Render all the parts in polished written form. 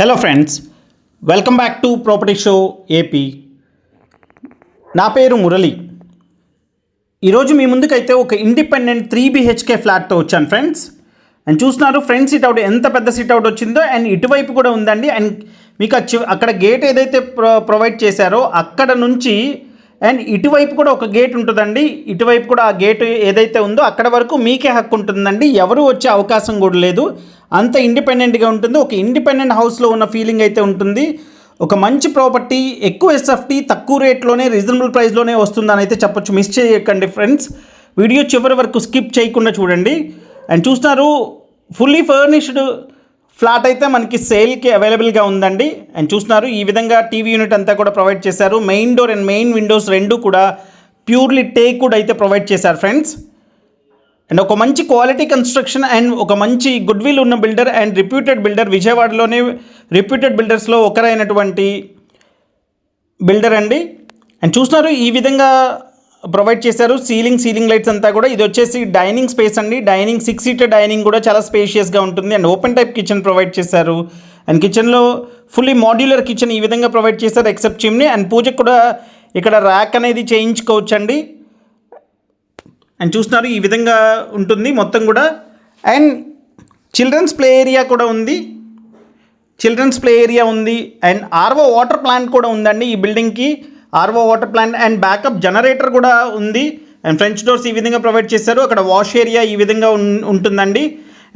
Hello friends, welcome back to property show AP. నా పేరు మురళి. ఈరోజు మీ ముందుకైతే ఒక ఇండిపెండెంట్ 3BHK ఫ్లాట్తో వచ్చాను ఫ్రెండ్స్. అండ్ చూస్తున్నారు ఫ్రంట్ సిట్ అవుట్ ఎంత పెద్ద సిట్ అవుట్ వచ్చిందో, అండ్ ఇటువైపు కూడా ఉందండి. అండ్ మీకు అక్కడ గేట్ ఏదైతే ప్రొవైడ్ చేశారో అక్కడ నుంచి అండ్ ఇటువైపు కూడా ఒక గేట్ ఉంటుందండి. ఇటువైపు కూడా ఆ గేట్ ఏదైతే ఉందో అక్కడ వరకు మీకే హక్కు ఉంటుందండి. ఎవరు వచ్చే అవకాశం కూడా లేదు. అంత ఇండిపెండెంట్గా ఉంటుంది. ఒక ఇండిపెండెంట్ హౌస్లో ఉన్న ఫీలింగ్ అయితే ఉంటుంది. ఒక మంచి ప్రాపర్టీ, ఎక్కువ ఎస్ఎఫ్టీ, తక్కువ రేట్లోనే రీజనబుల్ ప్రైస్లోనే వస్తుందని అయితే చెప్పొచ్చు. మిస్ చేయకండి ఫ్రెండ్స్. వీడియో చివరి వరకు స్కిప్ చేయకుండా చూడండి. అండ్ చూస్తున్నారు ఫుల్లీ ఫర్నిష్డ్ ఫ్లాట్ అయితే మనకి సేల్కి అవైలబుల్గా ఉందండి. అండ్ చూస్తున్నారు ఈ విధంగా టీవీ యూనిట్ అంతా కూడా ప్రొవైడ్ చేశారు. Main door and main windows రెండు కూడా ప్యూర్లీ టేక్వుడ్ అయితే ప్రొవైడ్ చేశారు ఫ్రెండ్స్. అండ్ ఒక మంచి క్వాలిటీ కన్స్ట్రక్షన్ అండ్ ఒక మంచి గుడ్ విల్ ఉన్న బిల్డర్ అండ్ రిప్యూటెడ్ బిల్డర్, విజయవాడలోనే రిప్యూటెడ్ బిల్డర్స్లో ఒకరైనటువంటి బిల్డర్ అండి. అండ్ చూస్తున్నారు ఈ విధంగా ప్రొవైడ్ చేశారు. సీలింగ్ లైట్స్ అంతా కూడా. ఇది వచ్చేసి డైనింగ్ స్పేస్ అండి. డైనింగ్ 6 సీటర్ డైనింగ్ కూడా చాలా స్పేషియస్గా ఉంటుంది. And open type kitchen provide చేశారు. అండ్ కిచెన్లో ఫుల్లీ మాడ్యులర్ కిచెన్ ఈ విధంగా ప్రొవైడ్ చేశారు ఎక్సెప్ట్ చిమ్నీ. అండ్ పూజకు కూడా ఇక్కడ ర్యాక్ అనేది చేయించుకోవచ్చు అండి. అండ్ చూస్తున్నారు ఈ విధంగా ఉంటుంది మొత్తం కూడా. అండ్ చిల్డ్రన్స్ ప్లే ఏరియా కూడా ఉంది. అండ్ ఆర్వో వాటర్ ప్లాంట్ కూడా ఉందండి ఈ బిల్డింగ్కి. RO water plant and backup generator కూడా ఉంది. అండ్ ఫ్రెంచ్ డోర్స్ ఈ విధంగా ప్రొవైడ్ చేశారు. అక్కడ వాష్ ఏరియా ఈ విధంగా ఉంటుందండి.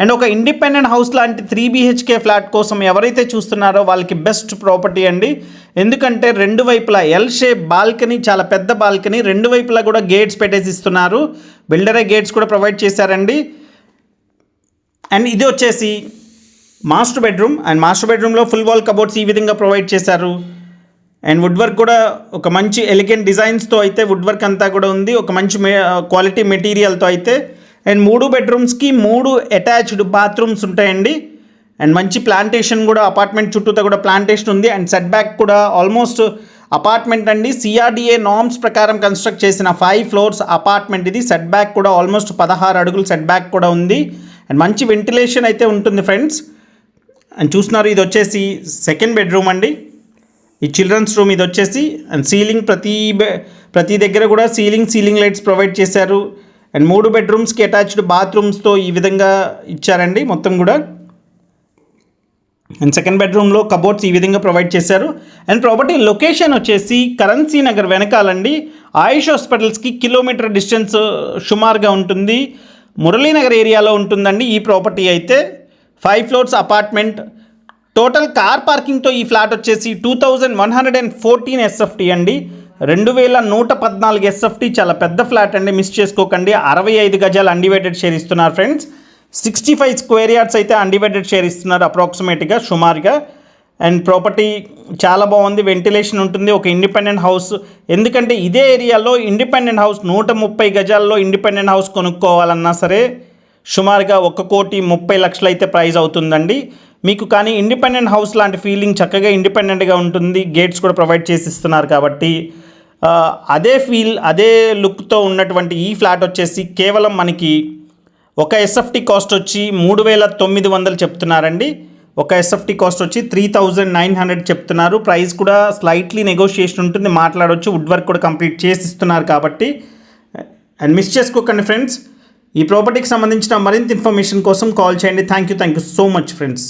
అండ్ ఒక ఇండిపెండెంట్ హౌస్ లాంటి 3BHK ఫ్లాట్ కోసం ఎవరైతే చూస్తున్నారో వాళ్ళకి బెస్ట్ ప్రాపర్టీ అండి. ఎందుకంటే రెండు వైపులా ఎల్ షేప్ బాల్కనీ, చాలా పెద్ద బాల్కనీ, రెండు వైపులా కూడా గేట్స్ పెట్టేసి ఇస్తున్నారు. బిల్డరే గేట్స్ కూడా ప్రొవైడ్ చేశారండి. అండ్ ఇది వచ్చేసి మాస్టర్ బెడ్రూమ్. అండ్ మాస్టర్ బెడ్రూమ్లో ఫుల్ వాల్ కబోర్డ్స్ ఈ విధంగా ప్రొవైడ్ చేశారు. అండ్ వుడ్ వర్క్ కూడా ఒక మంచి ఎలిగెంట్ డిజైన్స్తో అయితే వుడ్ వర్క్ అంతా కూడా ఉంది. ఒక మంచి క్వాలిటీ మెటీరియల్తో అయితే. అండ్ 3 బెడ్రూమ్స్కి 3 అటాచ్డ్ బాత్రూమ్స్ ఉంటాయండి. అండ్ మంచి ప్లాంటేషన్ కూడా అపార్ట్మెంట్ చుట్టూతో కూడా ప్లాంటేషన్ ఉంది. అండ్ సెట్ బ్యాక్ కూడా ఆల్మోస్ట్ అపార్ట్మెంట్ అండి. CRDA నార్మ్స్ ప్రకారం కన్స్ట్రక్ట్ చేసిన 5 ఫ్లోర్స్ అపార్ట్మెంట్ ఇది. సెట్ బ్యాక్ కూడా ఆల్మోస్ట్ 16 అడుగులు సెట్ బ్యాక్ కూడా ఉంది. అండ్ మంచి వెంటిలేషన్ అయితే ఉంటుంది ఫ్రెండ్స్. అండ్ చూస్తున్నారు ఇది వచ్చేసి సెకండ్ బెడ్రూమ్ అండి. ఈ చిల్డ్రన్స్ రూమ్ ఇది వచ్చేసి. అండ్ సీలింగ్ ప్రతి దగ్గర కూడా సీలింగ్ లైట్స్ ప్రొవైడ్ చేశారు. అండ్ 3 బెడ్రూమ్స్కి అటాచ్డ్ బాత్రూమ్స్తో ఈ విధంగా ఇచ్చారండి మొత్తం కూడా. అండ్ సెకండ్ బెడ్రూమ్లో కబోర్డ్స్ ఈ విధంగా ప్రొవైడ్ చేశారు. అండ్ ప్రాపర్టీ లొకేషన్ వచ్చేసి కరెన్సీ నగర్ వెనకాలండి. ఆయుష్ హాస్పిటల్స్కి కిలోమీటర్ డిస్టెన్స్ సుమారుగా ఉంటుంది. మురళీనగర్ ఏరియాలో ఉంటుందండి ఈ ప్రాపర్టీ అయితే. 5 ఫ్లోర్స్ అపార్ట్మెంట్. టోటల్ కార్ పార్కింగ్తో ఈ ఫ్లాట్ వచ్చేసి 2114 SFT అండి. 2114 SFT. చాలా పెద్ద ఫ్లాట్ అండి, మిస్ చేసుకోకండి. 65 గజాలు అన్డివైడెడ్ షేర్ ఇస్తున్నారు ఫ్రెండ్స్. 65 స్క్వేర్ యార్డ్స్ అయితే అన్డివైడెడ్ షేర్ ఇస్తున్నారు అప్రాక్సిమేట్గా, సుమారుగా. అండ్ ప్రాపర్టీ చాలా బాగుంది. వెంటిలేషన్ ఉంటుంది. ఒక ఇండిపెండెంట్ హౌస్. ఎందుకంటే ఇదే ఏరియాలో ఇండిపెండెంట్ హౌస్ 130 గజాల్లో ఇండిపెండెంట్ హౌస్ కొనుక్కోవాలన్నా సరే సుమారుగా 1,30,00,000 అయితే ప్రైస్ అవుతుందండి మీకు. కానీ ఇండిపెండెంట్ హౌస్ లాంటి ఫీలింగ్ చక్కగా ఇండిపెండెంట్గా ఉంటుంది. గేట్స్ కూడా ప్రొవైడ్ చేసి ఇస్తున్నారు కాబట్టి అదే లుక్తో ఉన్నటువంటి ఈ ఫ్లాట్ వచ్చేసి కేవలం మనకి ఒక SFT కాస్ట్ వచ్చి 3,900 చెప్తున్నారండి. ఒక SFT కాస్ట్ వచ్చి 3,900 చెప్తున్నారు. ప్రైస్ కూడా స్లైట్లీ నెగోషియేషన్ ఉంటుంది, మాట్లాడవచ్చు. వుడ్ వర్క్ కూడా కంప్లీట్ చేసి ఇస్తున్నారు కాబట్టి. అండ్ మిస్ చేసుకోకండి ఫ్రెండ్స్. ఈ ప్రాపర్టీకి సంబంధించిన మరింత ఇన్ఫర్మేషన్ కోసం కాల్ చేయండి. Thank you so much friends.